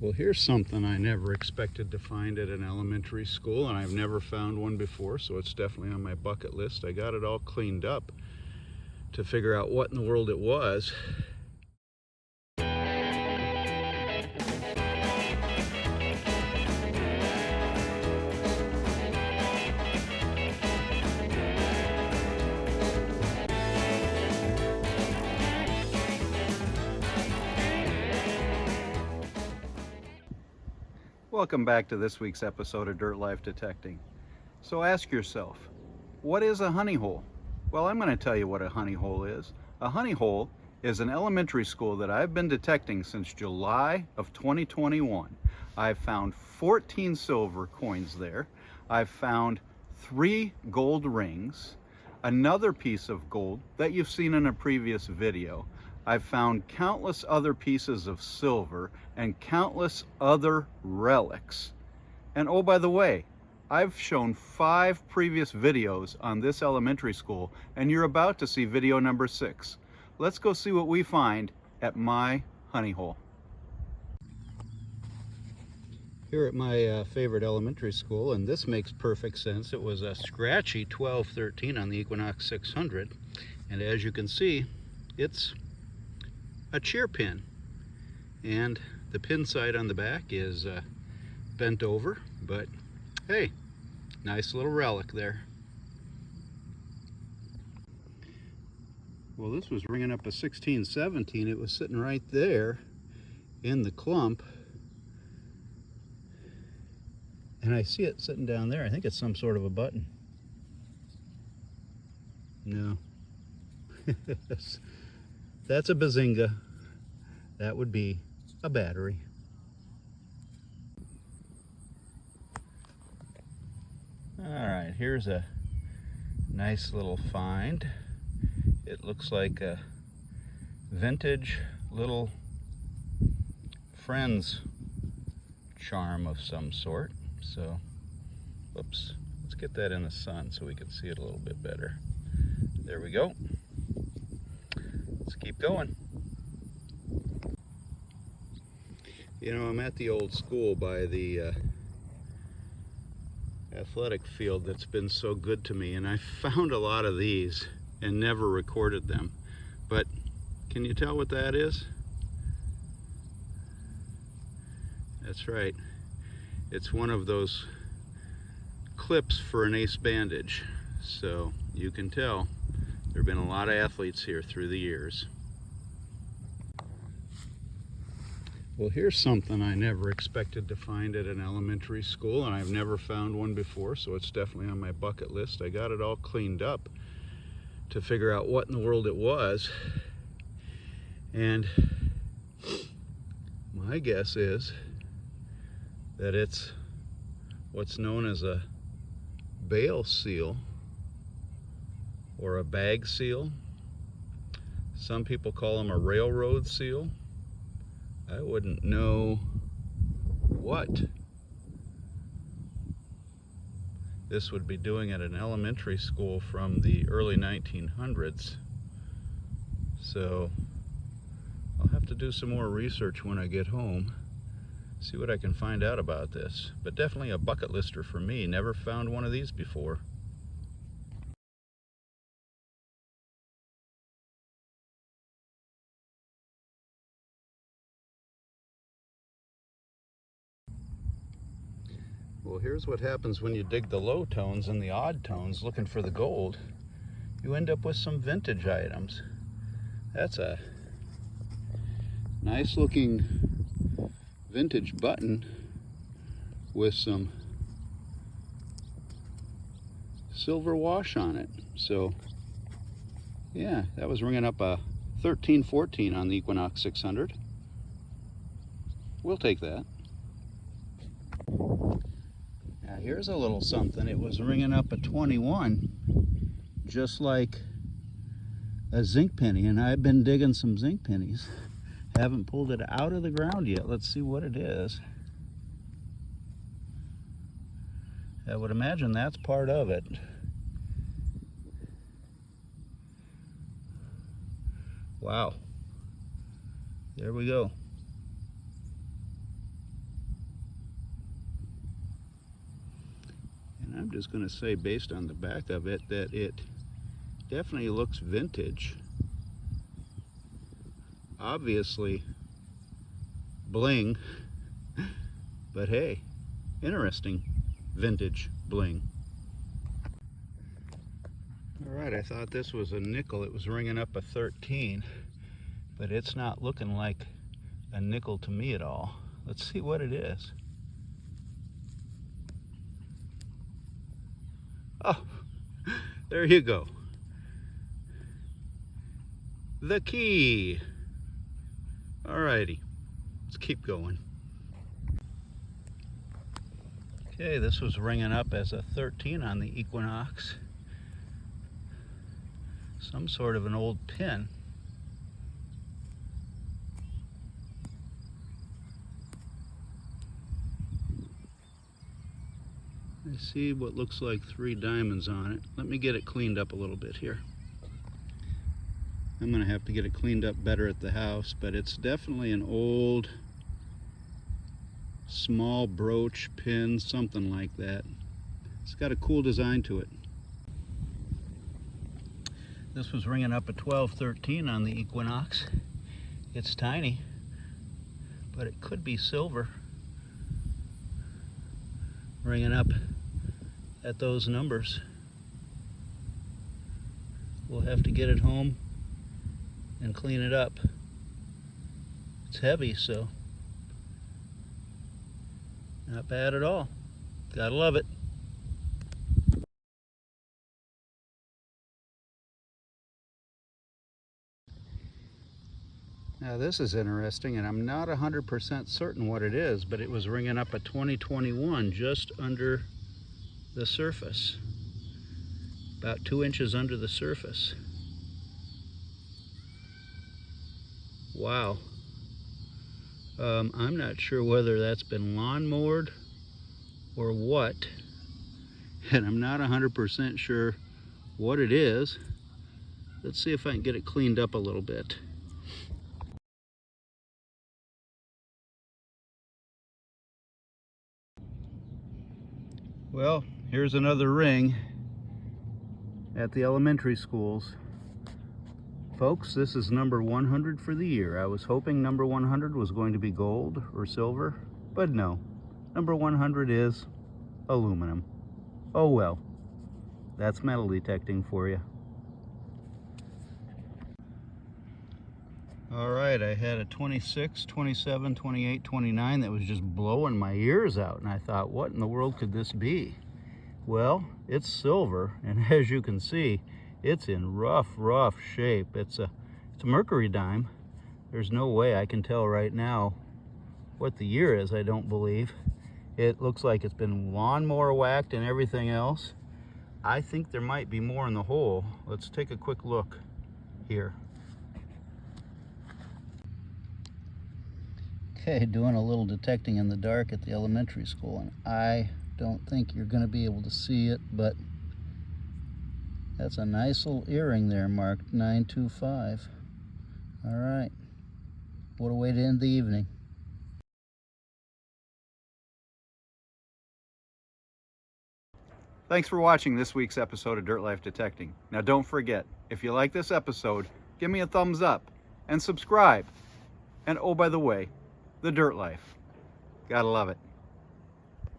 Well, here's something I never expected to find at an elementary school, and I've never found one before, so it's definitely on my bucket list. I got it all cleaned up to figure out what in the world it was. Welcome back to this week's episode of Dirt Life Detecting. So ask yourself, what is a honey hole? Well, I'm going to tell you what a honey hole is. A honey hole is an elementary school that I've been detecting since July of 2021. I've found 14 silver coins there. I've found 3 gold rings, another piece of gold that you've seen in a previous video. I've found countless other pieces of silver and countless other relics. And oh, by the way, I've shown 5 previous videos on this elementary school, and you're about to see video number 6. Let's go see what we find at my honey hole. Here at my favorite elementary school, and this makes perfect sense. It was a scratchy 1213 on the Equinox 600, and as you can see, it's a cheer pin, and the pin side on the back is bent over, but hey, nice little relic there. Well, this was ringing up a 1617. It was sitting right there in the clump, and I see it sitting down there. I think it's some sort of a button. No. That's a bazinga. That would be a battery. All right, here's a nice little find. It looks like a vintage little Friends charm of some sort. So, whoops, let's get that in the sun so we can see it a little bit better. There we go. Let's keep going. You know, I'm at the old school by the athletic field that's been so good to me, and I found a lot of these and never recorded them. But can you tell what that is? That's right. It's one of those clips for an ace bandage. So you can tell there have been a lot of athletes here through the years. Well, here's something I never expected to find at an elementary school, and I've never found one before, so it's definitely on my bucket list. I got it all cleaned up to figure out what in the world it was, and my guess is that it's what's known as a bale seal or a bag seal. Some people call them a railroad seal. I wouldn't know what this would be doing at an elementary school from the early 1900s. So I'll have to do some more research when I get home, see what I can find out about this. But definitely a bucket lister for me. Never found one of these before. Well, here's what happens when you dig the low tones and the odd tones looking for the gold. You end up with some vintage items. That's a nice looking vintage button with some silver wash on it. So yeah, that was ringing up a 1314 on the Equinox 600. We'll take that. Now here's a little something. It was ringing up a 21, just like a zinc penny, and I've been digging some zinc pennies. Haven't pulled it out of the ground yet. Let's see what it is. I would imagine that's part of it. Wow. There we go. I'm just going to say, based on the back of it, that it definitely looks vintage. Obviously bling, but hey, interesting vintage bling. All right, I thought this was a nickel. It was ringing up a 13, but it's not looking like a nickel to me at all. Let's see what it is. Oh, there you go. The key. Alrighty, let's keep going. Okay, this was ringing up as a 13 on the Equinox. Some sort of an old pin. I see what looks like 3 diamonds on it. Let me get it cleaned up a little bit here. I'm going to have to get it cleaned up better at the house, but it's definitely an old small brooch, pin, something like that. It's got a cool design to it. This was ringing up a 12-13 on the Equinox. It's tiny, but it could be silver. Ringing up at those numbers. We'll have to get it home and clean it up. It's heavy, so not bad at all. Gotta love it. Now this is interesting, and I'm not 100% certain what it is, but it was ringing up a 2021 just under the surface. About 2 inches under the surface. Wow. I'm not sure whether that's been lawn mowed or what, and I'm not 100% sure what it is. Let's see if I can get it cleaned up a little bit. Well, here's another ring at the elementary schools. Folks, this is number 100 for the year. I was hoping number 100 was going to be gold or silver, but no. Number 100 is aluminum. Oh well, that's metal detecting for you. All right, I had a 26, 27, 28, 29 that was just blowing my ears out, and I thought, what in the world could this be? Well, it's silver, and as you can see, it's in rough shape. It's a mercury dime. There's no way I can tell right now what the year is, I don't believe. It looks like it's been lawnmower whacked and everything else. I think there might be more in the hole. Let's take a quick look here. Okay, doing a little detecting in the dark at the elementary school, and I don't think you're going to be able to see it, but that's a nice little earring there marked 925. All right, what a way to end the evening. Thanks for watching this week's episode of Dirt Life Detecting. Now don't forget, if you like this episode, give me a thumbs up and subscribe. And oh, by the way, the Dirt Life. Gotta love it.